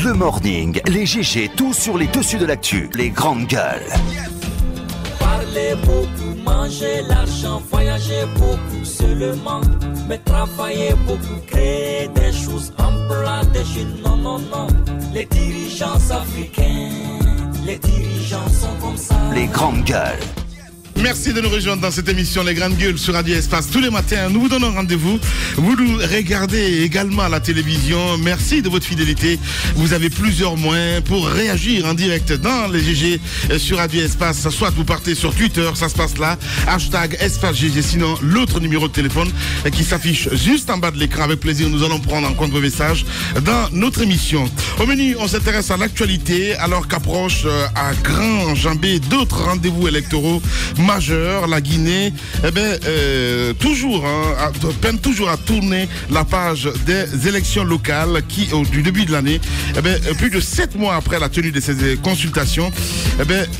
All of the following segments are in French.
Le morning, les GG, tout sur les dessus de l'actu, les grandes gueules. Parlez beaucoup, mangez l'argent, voyagez beaucoup seulement, mais travaillez beaucoup, créez des choses, emploi des jeunes, non, non, non. Les dirigeants africains, les dirigeants sont comme ça. Les grandes gueules. Merci de nous rejoindre dans cette émission Les Grandes Gueules sur Radio Espace tous les matins. Nous vous donnons rendez-vous. Vous nous regardez également à la télévision. Merci de votre fidélité. Vous avez plusieurs moyens pour réagir en direct dans les GG sur Radio Espace. Soit vous partez sur Twitter, ça se passe là, hashtag Espace GG. Sinon, l'autre numéro de téléphone qui s'affiche juste en bas de l'écran. Avec plaisir, nous allons prendre en compte vos messages dans notre émission. Au menu, on s'intéresse à l'actualité alors qu'approche à grand enjambé d'autres rendez-vous électoraux majeur, la Guinée, peine toujours à tourner la page des élections locales qui, du début de l'année, plus de 7 mois après la tenue de ces consultations,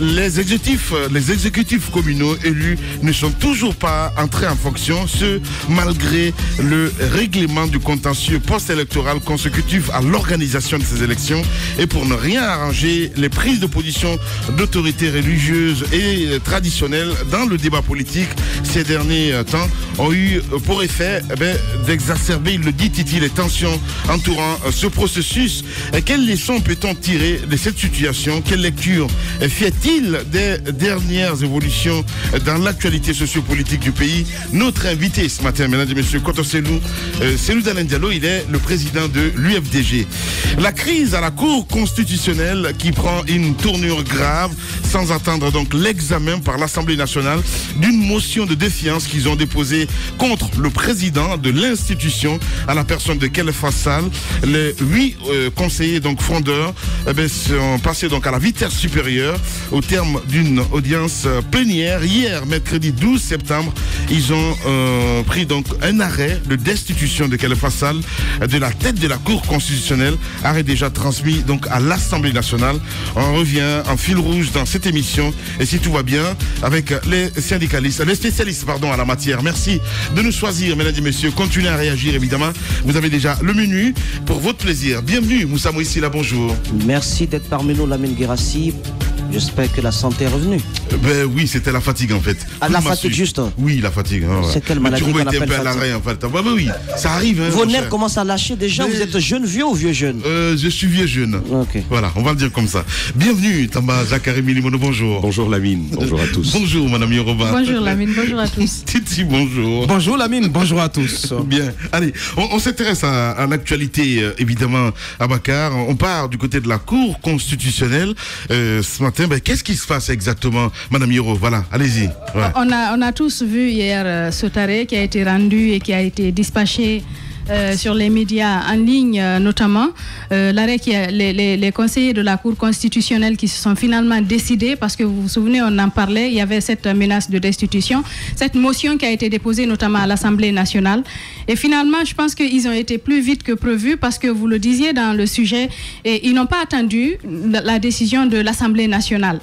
les exécutifs communaux élus ne sont toujours pas entrés en fonction, ce malgré le règlement du contentieux post-électoral consécutif à l'organisation de ces élections et pour ne rien arranger, les prises de position d'autorités religieuses et traditionnelles dans le débat politique ces derniers temps ont eu pour effet d'exacerber, il le dit Titi, les tensions entourant ce processus. Quelles leçons peut-on tirer de cette situation? Quelle lecture fait-il des dernières évolutions dans l'actualité sociopolitique du pays? Notre invité ce matin, mesdames et messieurs, Koto Selou Dalein Diallo, il est le président de l'UFDG. La crise à la Cour constitutionnelle qui prend une tournure grave sans attendre donc l'examen par l'Assemblée nationale d'une motion de défiance qu'ils ont déposée contre le président de l'institution à la personne de Khalifa Sall. Les 8 conseillers donc fondeurs sont passés donc à la vitesse supérieure au terme d'une audience plénière. Hier, mercredi 12 septembre, ils ont pris donc un arrêt de destitution de Khalifa Sall de la tête de la Cour constitutionnelle, arrêt déjà transmis donc à l'Assemblée nationale. On revient en fil rouge dans cette émission et si tout va bien avec les syndicalistes, les spécialistes à la matière. Merci de nous choisir, mesdames et messieurs. Continuez à réagir, évidemment. Vous avez déjà le menu pour votre plaisir. Bienvenue, Moussa Moïsila, bonjour. Merci d'être parmi nous, Lamine Guérassi. J'espère que la santé est revenue. Oui, c'était la fatigue en fait. Ah, la fatigue juste. Oui, la fatigue. C'est quelle maladie qu'on appelle fatigue? L'arrêt, en fait. Oui, ça arrive. Vos nerfs commencent à lâcher déjà. Vous êtes jeune vieux ou vieux jeune? Je suis vieux jeune. Okay. Voilà, on va le dire comme ça. Bienvenue, Tamba Zachary Milimono, bonjour. Bonjour Lamine, bonjour à tous. Bonjour Madame Yoruba. Bonjour Lamine, bonjour à tous. Titi, bonjour. Bonjour Lamine, bonjour à tous. Bien, allez, on s'intéresse à l'actualité, évidemment, à Bakar. On part du côté de la Cour constitutionnelle. Ce matin, qu'est-ce qui se passe exactement, Madame Yoro? Voilà, allez-y. Ouais. On a tous vu hier ce arrêt qui a été rendu et qui a été dispatché sur les médias en ligne notamment, l'arrêt qui a les conseillers de la Cour constitutionnelle qui se sont finalement décidés, parce que vous vous souvenez, on en parlait, il y avait cette menace de destitution, cette motion qui a été déposée notamment à l'Assemblée nationale. Et finalement, je pense qu'ils ont été plus vite que prévu parce que vous le disiez dans le sujet, et ils n'ont pas attendu la décision de l'Assemblée nationale.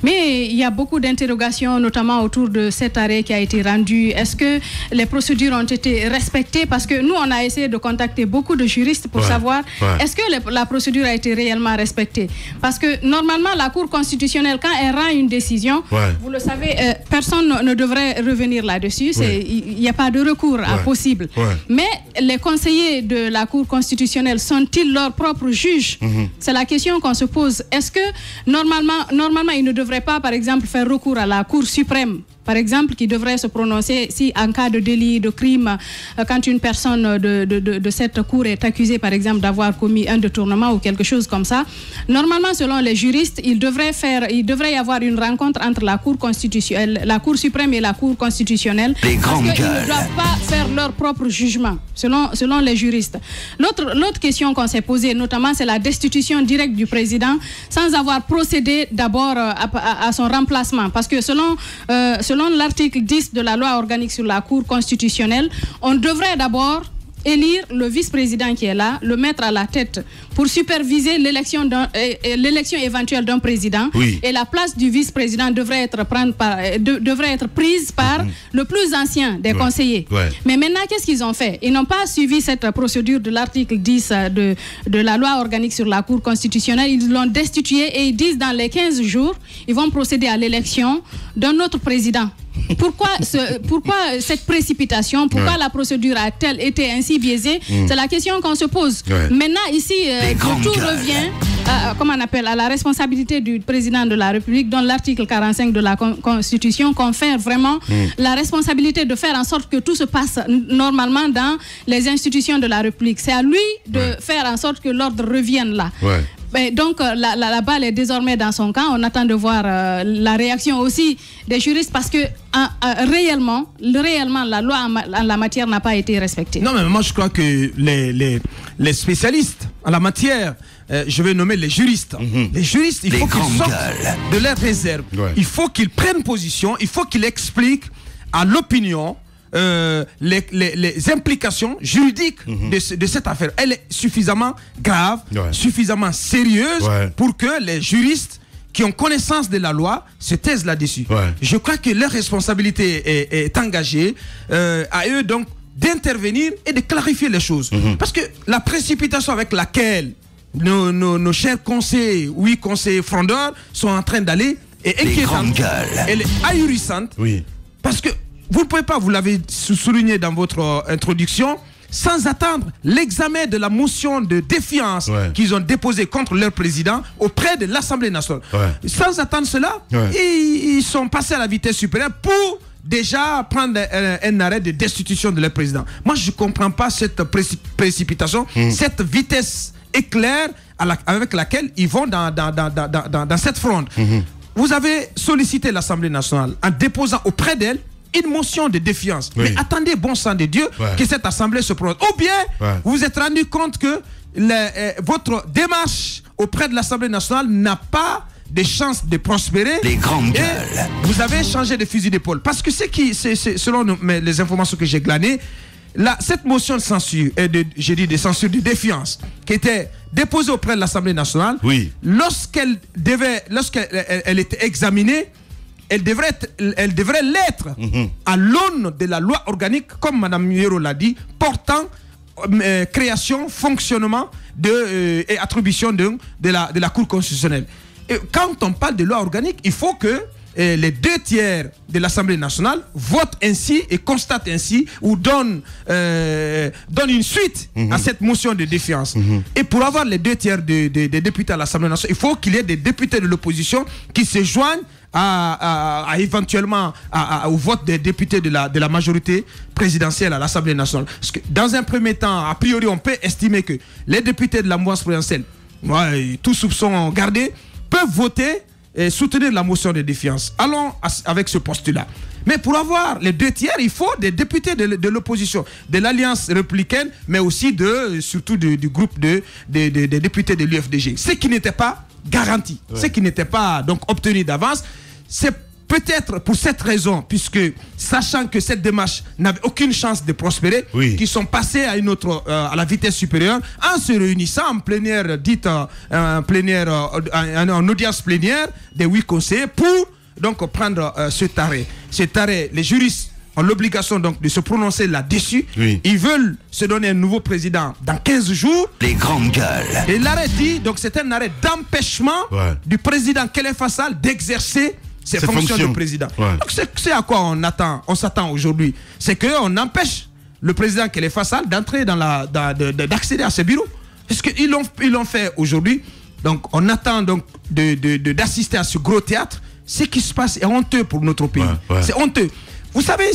Mais il y a beaucoup d'interrogations, notamment autour de cet arrêt qui a été rendu. Est-ce que les procédures ont été respectées? Parce que nous, on a essayé de contacter beaucoup de juristes pour savoir est-ce que la procédure a été réellement respectée. Parce que normalement, la Cour constitutionnelle, quand elle rend une décision, vous le savez, personne ne devrait revenir là-dessus. Il n'y a pas de recours possible. Mais les conseillers de la Cour constitutionnelle sont-ils leurs propres juges? C'est la question qu'on se pose. Est-ce que normalement, ils ne devraient pas, par exemple, faire recours à la Cour suprême, par exemple, qui devrait se prononcer si en cas de délit, de crime, quand une personne de cette cour est accusée, par exemple, d'avoir commis un détournement ou quelque chose comme ça. Normalement, selon les juristes, il devrait y avoir une rencontre entre la Cour constitutionnelle, la Cour suprême et la Cour constitutionnelle, parce qu'ils ne doivent pas faire leur propre jugement, selon les juristes. L'autre question qu'on s'est posée, notamment, c'est la destitution directe du président, sans avoir procédé d'abord à son remplacement, parce que selon l'article 10 de la loi organique sur la Cour constitutionnelle, on devrait d'abord élire le vice-président qui est là, le mettre à la tête pour superviser l'élection éventuelle d'un président. Oui. Et la place du vice-président devrait être prise par le plus ancien des conseillers. Ouais. Mais maintenant, qu'est-ce qu'ils ont fait? Ils n'ont pas suivi cette procédure de l'article 10 de la loi organique sur la Cour constitutionnelle. Ils l'ont destitué et ils disent dans les 15 jours, ils vont procéder à l'élection d'un autre président. Pourquoi cette précipitation? Pourquoi la procédure a-t-elle été ainsi biaisée? C'est la question qu'on se pose. Maintenant, ici, tout revient à la responsabilité du président de la République, dont l'article 45 de la Constitution confère vraiment la responsabilité de faire en sorte que tout se passe normalement dans les institutions de la République. C'est à lui de faire en sorte que l'ordre revienne là. Donc la balle est désormais dans son camp. On attend de voir la réaction aussi des juristes parce que réellement la loi en la matière n'a pas été respectée. Non, mais moi je crois que les spécialistes en la matière, je vais nommer les juristes. Les juristes, il faut qu'ils sortent de leur réserve. Il faut qu'ils prennent position, il faut qu'ils expliquent à l'opinion les implications juridiques de cette affaire. Elle est suffisamment grave, suffisamment sérieuse pour que les juristes qui ont connaissance de la loi se taisent là-dessus. Je crois que leur responsabilité est engagée, à eux donc d'intervenir et de clarifier les choses. Parce que la précipitation avec laquelle nos chers conseillers frondeurs sont en train d'aller est inquiétante. Elle est ahurissante. Parce que vous ne pouvez pas, vous l'avez souligné dans votre introduction, sans attendre l'examen de la motion de défiance qu'ils ont déposée contre leur président auprès de l'Assemblée nationale. Sans attendre cela, ils sont passés à la vitesse supérieure pour déjà prendre un arrêt de destitution de leur président. Moi, je ne comprends pas cette précipitation, cette vitesse éclair avec laquelle ils vont dans cette fronde. Vous avez sollicité l'Assemblée nationale en déposant auprès d'elle une motion de défiance. Mais attendez, bon sang de Dieu, que cette assemblée se prononce. Ou bien, vous vous êtes rendu compte que votre démarche auprès de l'Assemblée nationale n'a pas de chances de prospérer. Les grandes gueules. Vous avez changé de fusil d'épaule. Parce que selon les informations que j'ai glanées, cette motion de censure, de censure de défiance, qui était déposée auprès de l'Assemblée nationale, lorsqu'elle était examinée, elle devrait l'être à l'aune de la loi organique, comme Mme Yero l'a dit, portant création, fonctionnement et attribution de la Cour constitutionnelle. Et quand on parle de loi organique, il faut que les 2/3 de l'Assemblée nationale votent ainsi et constatent ainsi ou donnent une suite à cette motion de défiance. Et pour avoir les 2/3 des députés à l'Assemblée nationale, il faut qu'il y ait des députés de l'opposition qui se joignent éventuellement au vote des députés de la majorité présidentielle à l'Assemblée nationale. Parce que dans un premier temps, a priori, on peut estimer que les députés de la mouvance présidentielle, tous soupçons gardés, peuvent voter et soutenir la motion de défiance. Allons avec ce postulat. Mais pour avoir les 2/3, il faut des députés de l'opposition, de l'Alliance républicaine, mais aussi surtout du groupe des députés de l'UFDG. Ce qui n'était pas garanti, ce qui n'était pas donc obtenu d'avance. C'est peut-être pour cette raison, puisque sachant que cette démarche n'avait aucune chance de prospérer, qu'ils sont passés à la vitesse supérieure en se réunissant en plénière, en audience plénière des 8 conseillers pour donc prendre cet arrêt. Cet arrêt, les juristes ont l'obligation donc de se prononcer là-dessus. Ils veulent se donner un nouveau président dans 15 jours. Les grandes gueules. Et l'arrêt dit, donc c'est un arrêt d'empêchement du président Khalifa Sall d'exercer ses fonctions de président. Donc c'est à quoi on s'attend aujourd'hui. C'est qu'on empêche le président Khalifa Sall d'entrer d'accéder à ses bureaux. Parce qu'ils l'ont fait aujourd'hui. Donc on attend donc d'assister à ce gros théâtre. Ce qui se passe est honteux pour notre pays. C'est honteux. Vous savez,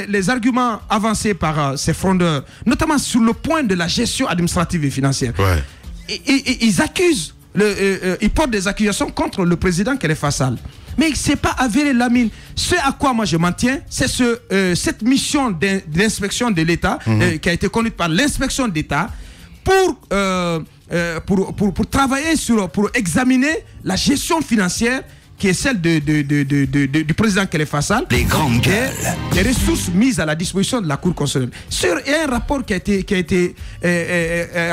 les arguments avancés par ces frondeurs, notamment sur le point de la gestion administrative et financière, ils accusent, ils portent des accusations contre le président Khalifa Sall. Mais il ne s'est pas avéré la mine. Ce à quoi moi je m'en tiens, c'est cette mission d'inspection de l'État qui a été conduite par l'inspection d'État pour travailler pour examiner la gestion financière qui est celle du président Khalifa Sall. Les grandes gueules. Les ressources mises à la disposition de la Cour constitutionnelle. Il y a un rapport qui a été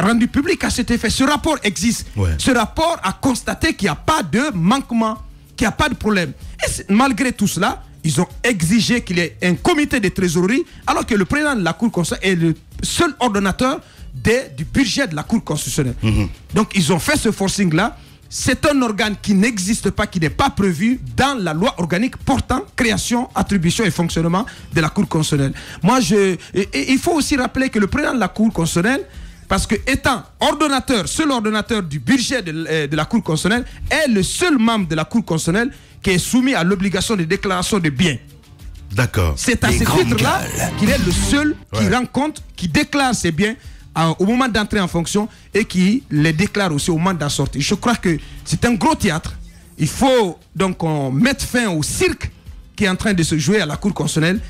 rendu public à cet effet. Ce rapport existe. Ouais. Ce rapport a constaté qu'il n'y a pas de manquement, qu'il n'y a pas de problème. Et malgré tout cela, ils ont exigé qu'il y ait un comité de trésorerie, alors que le président de la Cour constitutionnelle est le seul ordonnateur du budget de la Cour constitutionnelle. Donc ils ont fait ce forcing-là. C'est un organe qui n'existe pas, qui n'est pas prévu dans la loi organique portant création, attribution et fonctionnement de la Cour constitutionnelle. Il faut aussi rappeler que le président de la Cour constitutionnelle, parce que étant seul ordonnateur du budget de la Cour constitutionnelle, est le seul membre de la Cour constitutionnelle qui est soumis à l'obligation de déclaration de biens. D'accord. C'est à ce titre-là qu'il est le seul qui rend compte, qui déclare ses biens au moment d'entrer en fonction et qui les déclare aussi au moment d'en sortir. Je crois que c'est un gros théâtre. Il faut donc qu'on mette fin au cirque qui est en train de se jouer à la Cour constitutionnelle.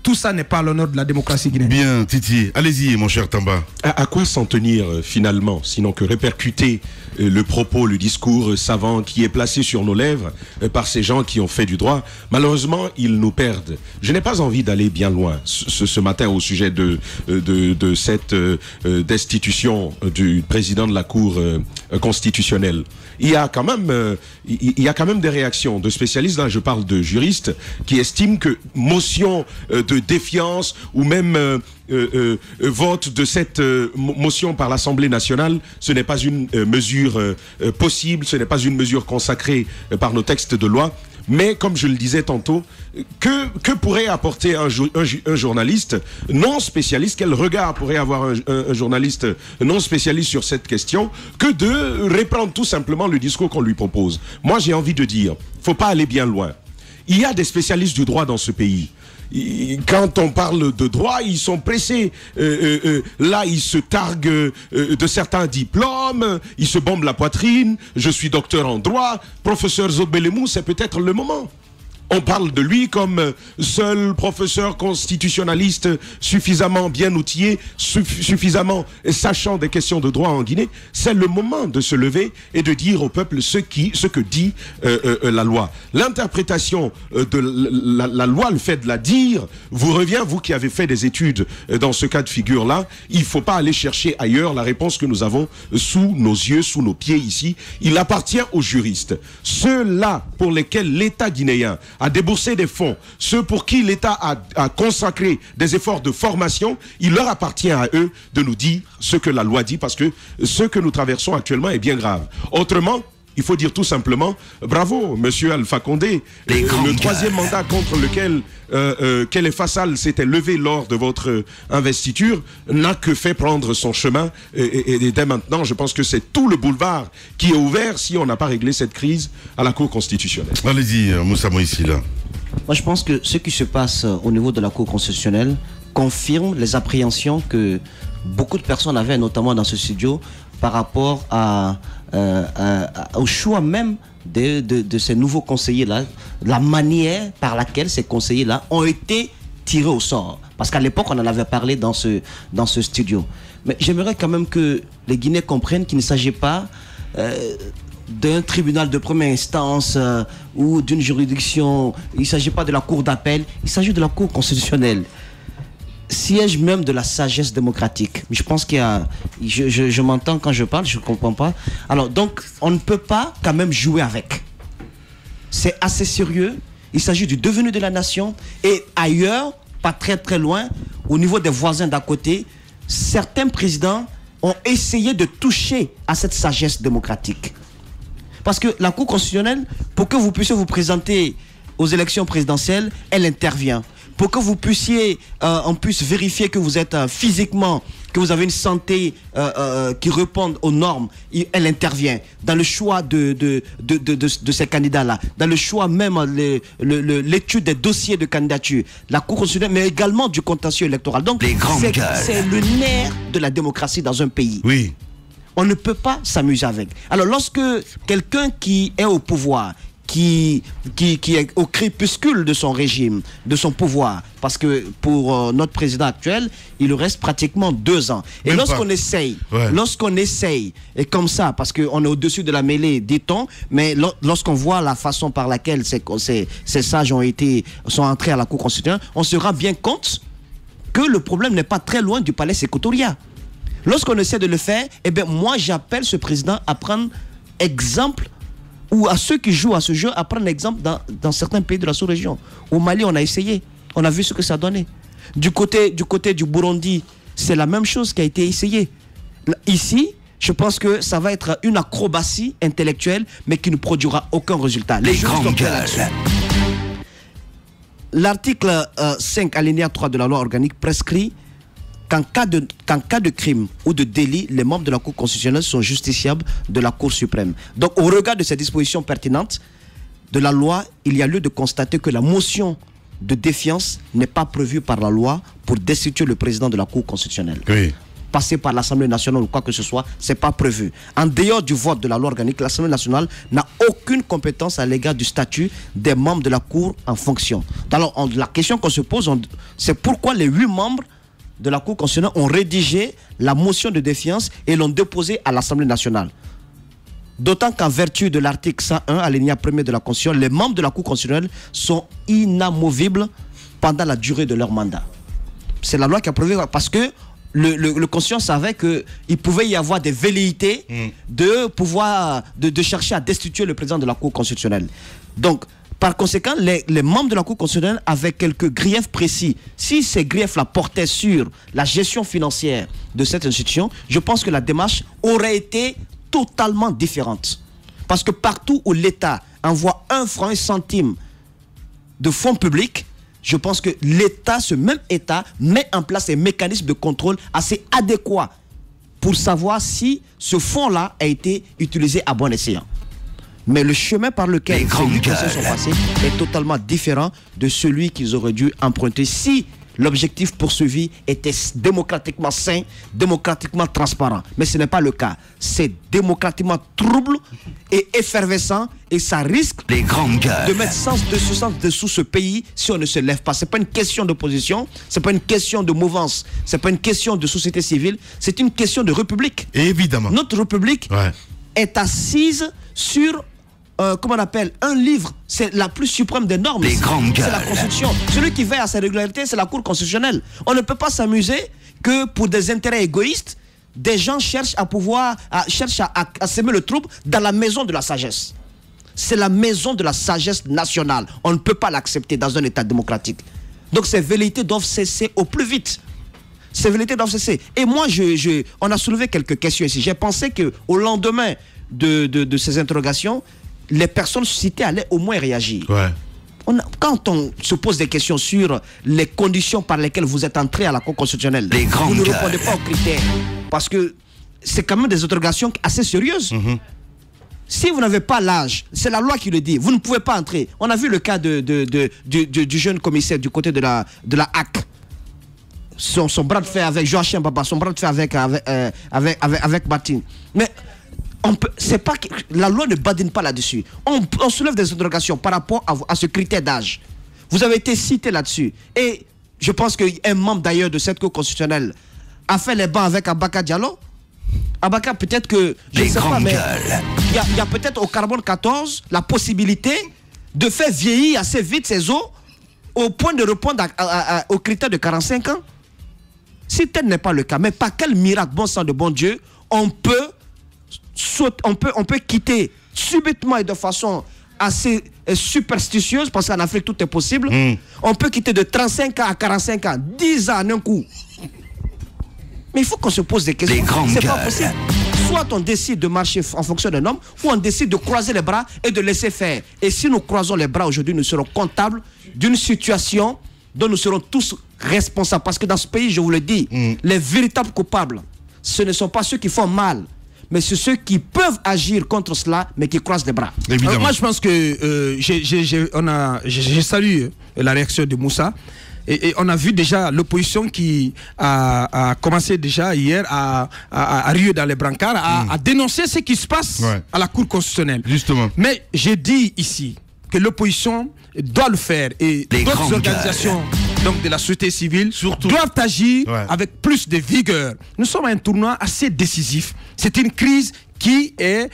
Tout ça n'est pas à l'honneur de la démocratie guinéenne. Bien, Titi, allez-y, mon cher Tamba. À quoi s'en tenir finalement, sinon que répercuter le propos, le discours savant qui est placé sur nos lèvres par ces gens qui ont fait du droit. Malheureusement, ils nous perdent. Je n'ai pas envie d'aller bien loin ce matin au sujet de cette destitution du président de la Cour constitutionnelle. Il y a quand même des réactions de spécialistes, là je parle de juristes, qui estiment que motion de défiance ou même vote de cette motion par l'Assemblée nationale, ce n'est pas une mesure possible, ce n'est pas une mesure consacrée par nos textes de loi. Mais comme je le disais tantôt, que pourrait apporter un journaliste non spécialiste, quel regard pourrait avoir un journaliste non spécialiste sur cette question, que de reprendre tout simplement le discours qu'on lui propose. Moi j'ai envie de dire, faut pas aller bien loin. Il y a des spécialistes du droit dans ce pays. Quand on parle de droit, ils sont pressés. Là, ils se targuent de certains diplômes, ils se bombent la poitrine. Je suis docteur en droit. Professeur Zogbelemou, c'est peut-être le moment. On parle de lui comme seul professeur constitutionnaliste suffisamment bien outillé, suffisamment sachant des questions de droit en Guinée. C'est le moment de se lever et de dire au peuple ce que dit la loi. L'interprétation de la loi, le fait de la dire, vous revient, vous qui avez fait des études dans ce cas de figure-là. Il ne faut pas aller chercher ailleurs la réponse que nous avons sous nos yeux, sous nos pieds ici. Il appartient aux juristes. Ceux-là pour lesquels l'État guinéen a déboursé des fonds, ceux pour qui l'État a consacré des efforts de formation, il leur appartient à eux de nous dire ce que la loi dit, parce que ce que nous traversons actuellement est bien grave. Autrement, il faut dire tout simplement, bravo, monsieur Alpha Condé, le troisième mandat contre lequel Khalifa Sall s'était levé lors de votre investiture n'a que fait prendre son chemin et dès maintenant, je pense que c'est tout le boulevard qui est ouvert si on n'a pas réglé cette crise à la Cour constitutionnelle. Allez-y, Moussa Moïsi, là. Moi, je pense que ce qui se passe au niveau de la Cour constitutionnelle confirme les appréhensions que beaucoup de personnes avaient, notamment dans ce studio, par rapport au choix même de ces nouveaux conseillers-là, la manière par laquelle ces conseillers-là ont été tirés au sort. Parce qu'à l'époque, on en avait parlé dans ce studio. Mais j'aimerais quand même que les Guinéens comprennent qu'il ne s'agit pas d'un tribunal de première instance ou d'une juridiction. Il ne s'agit pas de la Cour d'appel, il s'agit de la Cour constitutionnelle. Siège même de la sagesse démocratique. Je pense qu'il y a... Je m'entends quand je parle, je ne comprends pas. Alors, donc, on ne peut pas quand même jouer avec. C'est assez sérieux. Il s'agit du devenu de la nation. Et ailleurs, pas très très loin, au niveau des voisins d'à côté, certains présidents ont essayé de toucher à cette sagesse démocratique. Parce que la Cour constitutionnelle, pour que vous puissiez vous présenter aux élections présidentielles, elle intervient. Pour que vous puissiez, on puisse vérifier que vous êtes physiquement, que vous avez une santé qui réponde aux normes, elle intervient dans le choix de ces candidats-là, dans le choix même, l'étude des dossiers de candidature, la Cour constitutionnelle, mais également du contentieux électoral. Donc, c'est le nerf de la démocratie dans un pays. Oui. On ne peut pas s'amuser avec. Alors, lorsque quelqu'un qui est au pouvoir, qui est au crépuscule de son régime, de son pouvoir. Parce que pour notre président actuel, il reste pratiquement 2 ans. Et lorsqu'on essaye, et comme ça, parce qu'on est au-dessus de la mêlée, dit-on, mais lorsqu'on voit la façon par laquelle ces sages sont entrés à la Cour constitutionnelle, on se rend bien compte que le problème n'est pas très loin du palais Sékou-Touria. Lorsqu'on essaie de le faire, eh bien, moi j'appelle ce président à prendre exemple, ou à ceux qui jouent à ce jeu, à prendre exemple dans certains pays de la sous-région. Au Mali, on a essayé. On a vu ce que ça donnait. Du côté du Burundi, c'est la même chose qui a été essayée. Ici, je pense que ça va être une acrobatie intellectuelle, mais qui ne produira aucun résultat. Les grandes gueules. L'article 5, alinéa 3 de la loi organique prescrit qu'en cas de crime ou de délit, les membres de la Cour constitutionnelle sont justiciables de la Cour suprême. Donc, au regard de ces dispositions pertinentes de la loi, il y a lieu de constater que la motion de défiance n'est pas prévue par la loi pour destituer le président de la Cour constitutionnelle. Oui. Passer par l'Assemblée nationale ou quoi que ce soit, c'est pas prévu. En dehors du vote de la loi organique, l'Assemblée nationale n'a aucune compétence à l'égard du statut des membres de la Cour en fonction. Alors, la question qu'on se pose, c'est pourquoi les 8 membres de la Cour constitutionnelle ont rédigé la motion de défiance et l'ont déposée à l'Assemblée nationale. D'autant qu'en vertu de l'article 101, alinéa 1er de la Constitution, les membres de la Cour constitutionnelle sont inamovibles pendant la durée de leur mandat. C'est la loi qui a prévu, parce que le Constitution savait qu'il pouvait y avoir des velléités de chercher à destituer le président de la Cour constitutionnelle. Donc, par conséquent, les membres de la Cour constitutionnelle avaient quelques griefs précis. Si ces griefs-là portaient sur la gestion financière de cette institution, je pense que la démarche aurait été totalement différente. Parce que partout où l'État envoie 1 franc 1 centime de fonds publics, je pense que l'État, ce même État, met en place des mécanismes de contrôle assez adéquats pour savoir si ce fonds-là a été utilisé à bon escient. Mais le chemin par lequel ces 8 conseils sont passés est totalement différent de celui qu'ils auraient dû emprunter si l'objectif poursuivi était démocratiquement sain, démocratiquement transparent. Mais ce n'est pas le cas. C'est démocratiquement trouble et effervescent, et ça risque de mettre sens dessous ce pays si on ne se lève pas. Ce n'est pas une question d'opposition, ce n'est pas une question de mouvance, ce n'est pas une question de société civile, c'est une question de république. Et évidemment. Notre république est assise sur comment on appelle, un livre, c'est la plus suprême des normes. C'est la Constitution. Celui qui veille à sa régularité, c'est la Cour constitutionnelle. On ne peut pas s'amuser que pour des intérêts égoïstes, des gens cherchent à semer le trouble dans la maison de la sagesse. C'est la maison de la sagesse nationale. On ne peut pas l'accepter dans un État démocratique. Donc ces velléités doivent cesser au plus vite. Ces velléités doivent cesser. Et moi, on a soulevé quelques questions ici. J'ai pensé qu'au lendemain de ces interrogations, les personnes citées allaient au moins réagir. Quand on se pose des questions sur les conditions par lesquelles vous êtes entré à la Cour constitutionnelle, vous ne répondez pas aux critères. Parce que c'est quand même des interrogations assez sérieuses. Si vous n'avez pas l'âge, c'est la loi qui le dit, vous ne pouvez pas entrer. On a vu le cas du jeune commissaire du côté de la HAC. Son bras de fer avec Joachim Baba, son bras de fer avec Martine. Mais c'est pas que la loi ne badine pas là-dessus. On soulève des interrogations par rapport à ce critère d'âge. Vous avez été cité là-dessus. Et je pense qu'un membre d'ailleurs de cette Cour constitutionnelle a fait les bancs avec Abaka Diallo. Abaka, peut-être que, je ne sais pas, mais il y a peut-être au carbone 14 la possibilité de faire vieillir assez vite ces os au point de répondre aux critères de 45 ans. Si tel n'est pas le cas, mais par quel miracle, bon sang de bon Dieu, on peut quitter subitement et de façon assez superstitieuse, parce qu'en Afrique tout est possible. On peut quitter de 35 ans à 45 ans, 10 ans en un coup. Mais il faut qu'on se pose des questions. C'est pas possible. Soit on décide de marcher en fonction d'un homme, ou on décide de croiser les bras et de laisser faire. Et si nous croisons les bras aujourd'hui, nous serons comptables d'une situation dont nous serons tous responsables. Parce que dans ce pays, je vous le dis, les véritables coupables, ce ne sont pas ceux qui font mal, mais c'est ceux qui peuvent agir contre cela, mais qui croisent les bras. Moi, je pense que j'ai salué la réaction de Moussa. Et on a vu déjà l'opposition qui a commencé déjà hier à rier dans les brancards, à dénoncer ce qui se passe à la Cour constitutionnelle. Justement. Mais j'ai dit ici que l'opposition doit le faire et d'autres organisations donc de la société civile doivent agir avec plus de vigueur. Nous sommes à un tournant assez décisif. C'est une crise qui est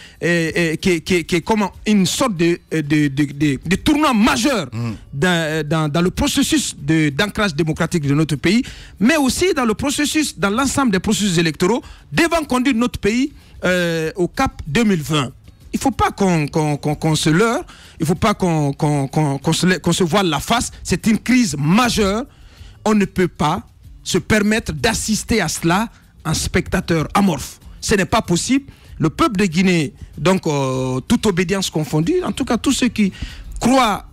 comme une sorte de tournant majeur dans le processus d'ancrage démocratique de notre pays, mais aussi dans l'ensemble des processus électoraux devant conduire notre pays au cap 2020. Il ne faut pas qu'on se leurre, il ne faut pas qu'on se voile la face. C'est une crise majeure. On ne peut pas se permettre d'assister à cela en spectateur amorphe. Ce n'est pas possible. Le peuple de Guinée, donc toute obédience confondue, en tout cas tous ceux qui croient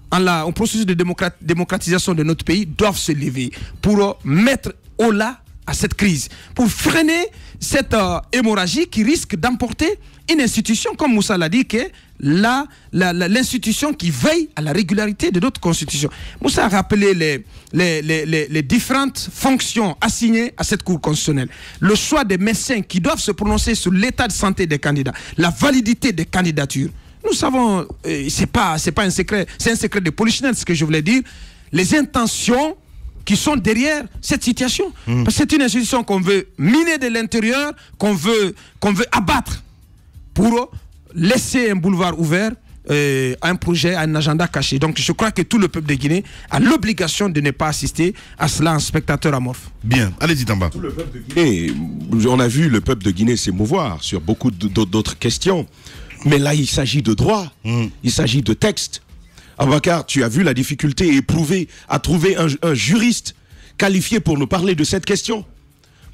au processus de démocratisation de notre pays doivent se lever pour mettre au là à cette crise, pour freiner cette hémorragie qui risque d'emporter une institution, comme Moussa l'a dit, qui est l'institution qui veille à la régularité de notre constitution. Moussa a rappelé les différentes fonctions assignées à cette Cour constitutionnelle. Le choix des médecins qui doivent se prononcer sur l'état de santé des candidats, la validité des candidatures. Nous savons, c'est pas un secret, c'est un secret de polichinelle, ce que je voulais dire, les intentions qui sont derrière cette situation. Parce que c'est une institution qu'on veut miner de l'intérieur, qu'on veut abattre pour laisser un boulevard ouvert à un projet, à un agenda caché. Donc je crois que tout le peuple de Guinée a l'obligation de ne pas assister à cela en spectateur amorphe. Bien, allez-y Tamba. Tout le peuple de Guinée, on a vu le peuple de Guinée s'émouvoir sur beaucoup d'autres questions. Mais là, il s'agit de droit, il s'agit de texte. Aboubacar, tu as vu la difficulté éprouvée à trouver un juriste qualifié pour nous parler de cette question.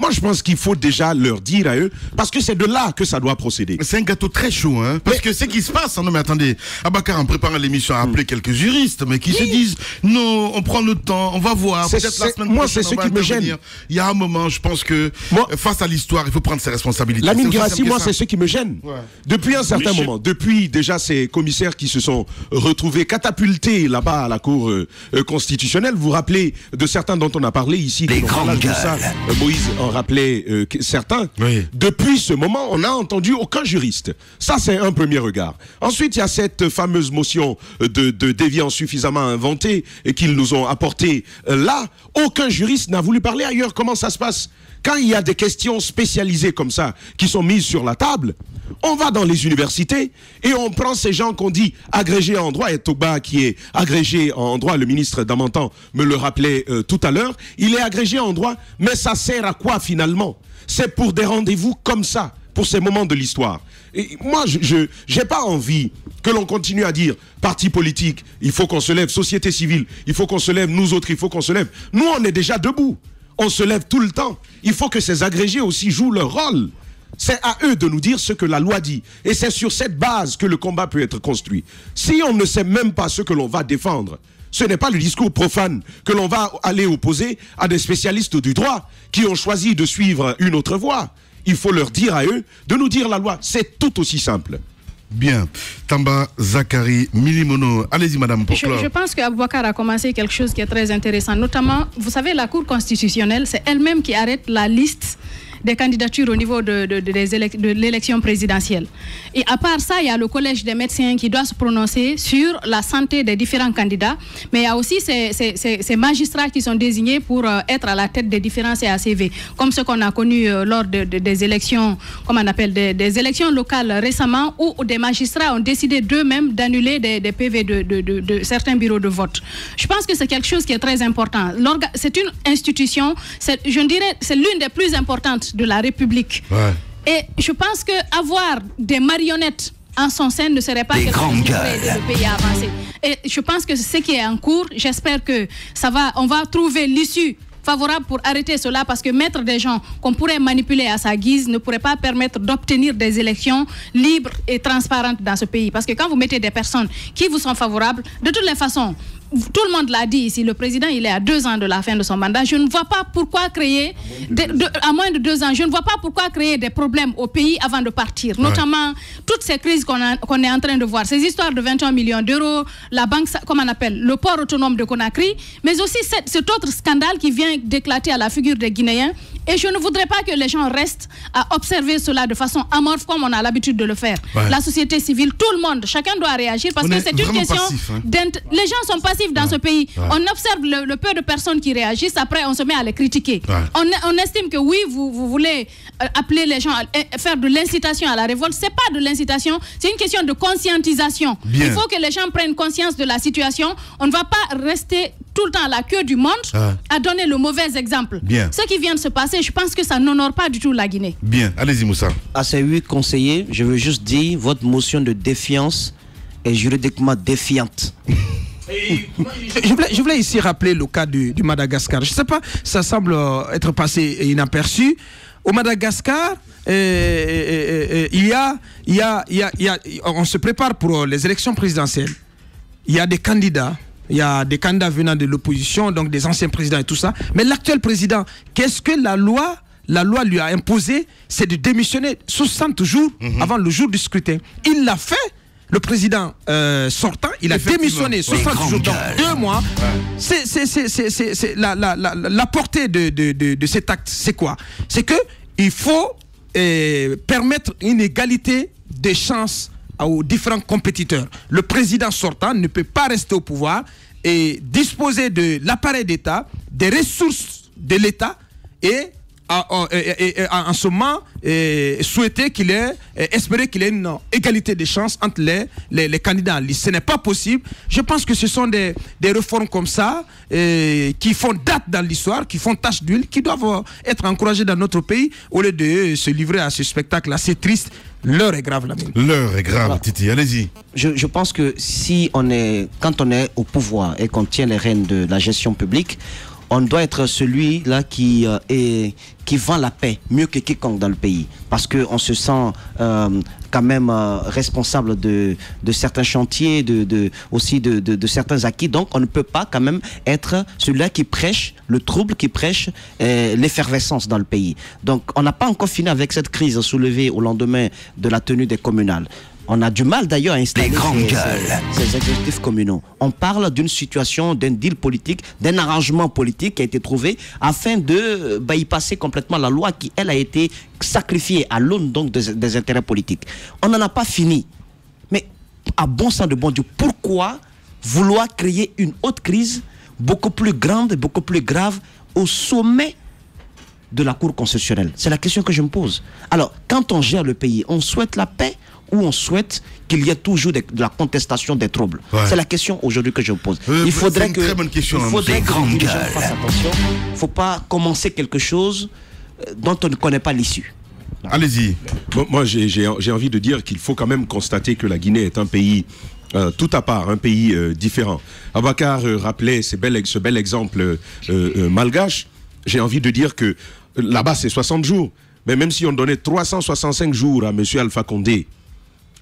Moi, je pense qu'il faut déjà leur dire à eux, parce que c'est de là que ça doit procéder. C'est un gâteau très chaud, hein. Parce que ce qui se passe, non mais attendez, Aboubacar, en préparant l'émission, a appelé quelques juristes, mais qui se disent, non, on prend le temps, on va voir, peut-être la semaine moi, prochaine, c'est ce qui me gêne. Il y a un moment, je pense que, face à l'histoire, il faut prendre ses responsabilités. Lamine Guirassy, moi, c'est ce qui me gêne. Ouais. Depuis un certain moment, depuis déjà ces commissaires qui se sont retrouvés catapultés là-bas à la Cour constitutionnelle, vous vous rappelez de certains dont on a parlé ici, les grandes gueules. Moïse en rappelait certains. Oui. Depuis ce moment, on n'a entendu aucun juriste. Ça, c'est un premier regard. Ensuite, il y a cette fameuse motion de déviance suffisamment inventée et qu'ils nous ont apportée là. Aucun juriste n'a voulu parler ailleurs. Comment ça se passe? Quand il y a des questions spécialisées comme ça qui sont mises sur la table, on va dans les universités et on prend ces gens qu'on dit agrégés en droit. Et Togba, qui est agrégé en droit, le ministre Damantan me le rappelait tout à l'heure, il est agrégé en droit, mais ça sert à quoi finalement? C'est pour des rendez-vous comme ça, pour ces moments de l'histoire. Et moi, je n'ai pas envie que l'on continue à dire parti politique, il faut qu'on se lève, société civile, il faut qu'on se lève, nous autres, il faut qu'on se lève. Nous, on est déjà debout. On se lève tout le temps. Il faut que ces agrégés aussi jouent leur rôle. C'est à eux de nous dire ce que la loi dit. Et c'est sur cette base que le combat peut être construit. Si on ne sait même pas ce que l'on va défendre, ce n'est pas le discours profane que l'on va aller opposer à des spécialistes du droit qui ont choisi de suivre une autre voie. Il faut leur dire à eux de nous dire la loi. C'est tout aussi simple. Bien. Tamba Zakari Milimono. Allez-y, madame, pour clore. Je pense qu'Aboubacar a commencé quelque chose qui est très intéressant. Notamment, vous savez, la Cour constitutionnelle, c'est elle-même qui arrête la liste des candidatures au niveau de l'élection présidentielle. Et à part ça, il y a le collège des médecins qui doit se prononcer sur la santé des différents candidats, mais il y a aussi ces magistrats qui sont désignés pour être à la tête des différents CACV, comme ce qu'on a connu lors des élections, comme on appelle, des élections locales récemment, où des magistrats ont décidé d'eux-mêmes d'annuler des PV de certains bureaux de vote. Je pense que c'est quelque chose qui est très important. C'est une institution, je dirais, c'est l'une des plus importantes de la République. Ouais. Et je pense qu'avoir des marionnettes en son sein ne serait pas quelque chose qui ferait aider le pays à avancer. Et je pense que c'est ce qui est en cours. J'espère que on va trouver l'issue favorable pour arrêter cela, parce que mettre des gens qu'on pourrait manipuler à sa guise ne pourrait pas permettre d'obtenir des élections libres et transparentes dans ce pays. Parce que quand vous mettez des personnes qui vous sont favorables, de toutes les façons, tout le monde l'a dit ici, le président, il est à 2 ans de la fin de son mandat. Je ne vois pas pourquoi créer, à moins de 2 ans, je ne vois pas pourquoi créer des problèmes au pays avant de partir. Notamment, toutes ces crises qu'on est en train de voir, ces histoires de 21 millions d'euros, la banque, comme on appelle, le port autonome de Conakry, mais aussi cet autre scandale qui vient d'éclater à la figure des Guinéens. Et je ne voudrais pas que les gens restent à observer cela de façon amorphe comme on a l'habitude de le faire. La société civile, tout le monde, chacun doit réagir parce que c'est une question... Passif, hein. Les gens sont passifs dans ce pays. On observe le peu de personnes qui réagissent, après on se met à les critiquer. On estime que oui, vous voulez appeler les gens à faire de l'incitation à la révolte. C'est pas de l'incitation, c'est une question de conscientisation. Il faut que les gens prennent conscience de la situation. On ne va pas rester tout le temps à la queue du monde à donner le mauvais exemple. Ce qui vient de se passer, je pense que ça n'honore pas du tout la Guinée. Bien, allez-y Moussa. À ces 8 conseillers, je veux juste dire, votre motion de défiance est juridiquement défiante. Je voulais ici rappeler le cas du Madagascar. Je ne sais pas, ça semble être passé inaperçu. Au Madagascar, on se prépare pour les élections présidentielles. Il y a des candidats. Il y a des candidats venant de l'opposition, donc des anciens présidents et tout ça. Mais l'actuel président, qu'est-ce que la loi lui a imposé? C'est de démissionner 60 jours avant le jour du scrutin. Il l'a fait. Le président sortant, il a démissionné 60 jours, dans 2 mois. La portée de cet acte, c'est quoi? C'est qu'il faut permettre une égalité des chances aux différents compétiteurs. Le président sortant ne peut pas rester au pouvoir et disposer de l'appareil d'État, des ressources de l'État et en ce moment souhaiter qu'il ait, espérer qu'il ait une égalité des chances entre les candidats en liste. Ce n'est pas possible. Je pense que ce sont des réformes comme ça qui font date dans l'histoire, qui font tache d'huile, qui doivent être encouragées dans notre pays au lieu de se livrer à ce spectacle assez triste. L'heure est grave, Lamine. L'heure est grave, voilà. Titi, allez-y. Je pense que quand on est au pouvoir et qu'on tient les rênes de la gestion publique, on doit être celui-là qui vend la paix mieux que quiconque dans le pays. Parce qu'on se sent quand même responsable de certains chantiers, aussi de certains acquis. Donc on ne peut pas quand même être celui-là qui prêche le trouble, qui prêche l'effervescence dans le pays. Donc on n'a pas encore fini avec cette crise soulevée au lendemain de la tenue des communales. On a du mal d'ailleurs à installer ces exécutifs communaux. On parle d'une situation, d'un deal politique, d'un arrangement politique qui a été trouvé afin de bypasser complètement la loi qui, elle, a été sacrifiée à l'aune donc des intérêts politiques. On n'en a pas fini. Mais à bon sens de bon Dieu, pourquoi vouloir créer une autre crise beaucoup plus grande, beaucoup plus grave au sommet de la Cour constitutionnelle? C'est la question que je me pose. Alors, quand on gère le pays, on souhaite la paix ou on souhaite qu'il y ait toujours de la contestation des troubles? C'est la question aujourd'hui que je me pose. Il faudrait que, très bonne question, il faudrait que les gens fassent attention. Il ne faut pas commencer quelque chose dont on ne connaît pas l'issue. Allez-y. Moi, j'ai envie de dire qu'il faut quand même constater que la Guinée est un pays tout à part, un pays différent. Abakar rappelait ce bel exemple malgache. J'ai envie de dire que là-bas, c'est 60 jours. Mais même si on donnait 365 jours à M. Alpha Condé,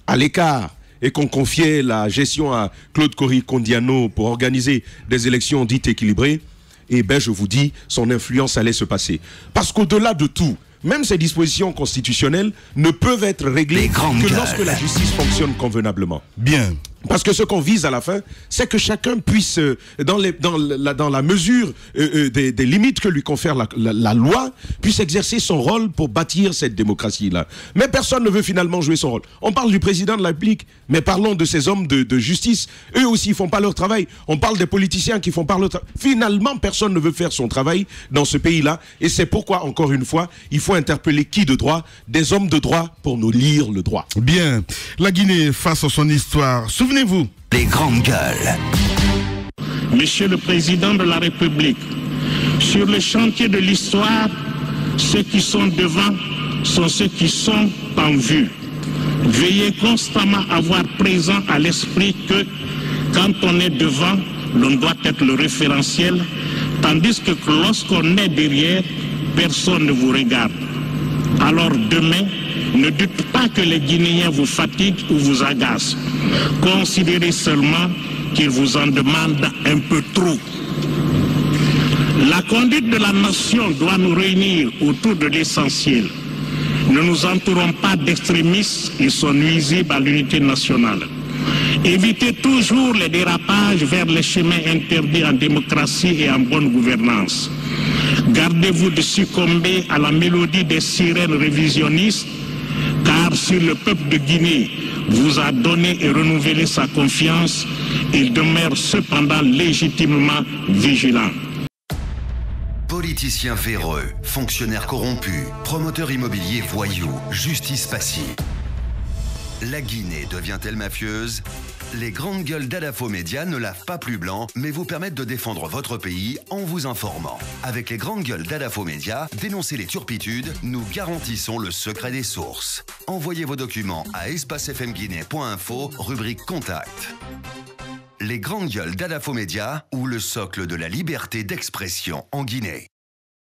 à l'écart, et qu'on confiait la gestion à Claude Kondiano pour organiser des élections dites équilibrées, eh bien, je vous dis, son influence allait se passer. Parce qu'au-delà de tout, même ces dispositions constitutionnelles ne peuvent être réglées que lorsque la justice fonctionne convenablement. Bien. Parce que ce qu'on vise à la fin, c'est que chacun puisse, dans la mesure des limites que lui confère la loi, puisse exercer son rôle pour bâtir cette démocratie-là. Mais personne ne veut finalement jouer son rôle. On parle du président de la République, mais parlons de ces hommes de justice. Eux aussi, ils ne font pas leur travail. On parle des politiciens qui ne font pas leur travail. Finalement, personne ne veut faire son travail dans ce pays-là. Et c'est pourquoi, encore une fois, il faut interpeller qui de droit? Des hommes de droit pour nous lire le droit. Bien. La Guinée face à son histoire. Souvenez-vous. Les grandes gueules. Monsieur le Président de la République, sur le chantier de l'histoire, ceux qui sont devant sont ceux qui sont en vue. Veuillez constamment avoir présent à l'esprit que quand on est devant, l'on doit être le référentiel, tandis que lorsqu'on est derrière, personne ne vous regarde. Alors demain, ne dites pas que les Guinéens vous fatiguent ou vous agacent. Considérez seulement qu'il vous en demande un peu trop. La conduite de la nation doit nous réunir autour de l'essentiel. Ne nous entourons pas d'extrémistes qui sont nuisibles à l'unité nationale. Évitez toujours les dérapages vers les chemins interdits en démocratie et en bonne gouvernance. Gardez-vous de succomber à la mélodie des sirènes révisionnistes, car si le peuple de Guinée vous a donné et renouvelé sa confiance, il demeure cependant légitimement vigilant. Politiciens véreux, fonctionnaires corrompus, promoteurs immobiliers voyous, justice passive. La Guinée devient-elle mafieuse? Les grandes gueules d'Adafo Média ne lavent pas plus blanc, mais vous permettent de défendre votre pays en vous informant. Avec les grandes gueules d'Adafo Média, dénoncez les turpitudes, nous garantissons le secret des sources. Envoyez vos documents à espacefmguinée.info, rubrique Contact. Les grandes gueules d'Adafo Média ou le socle de la liberté d'expression en Guinée.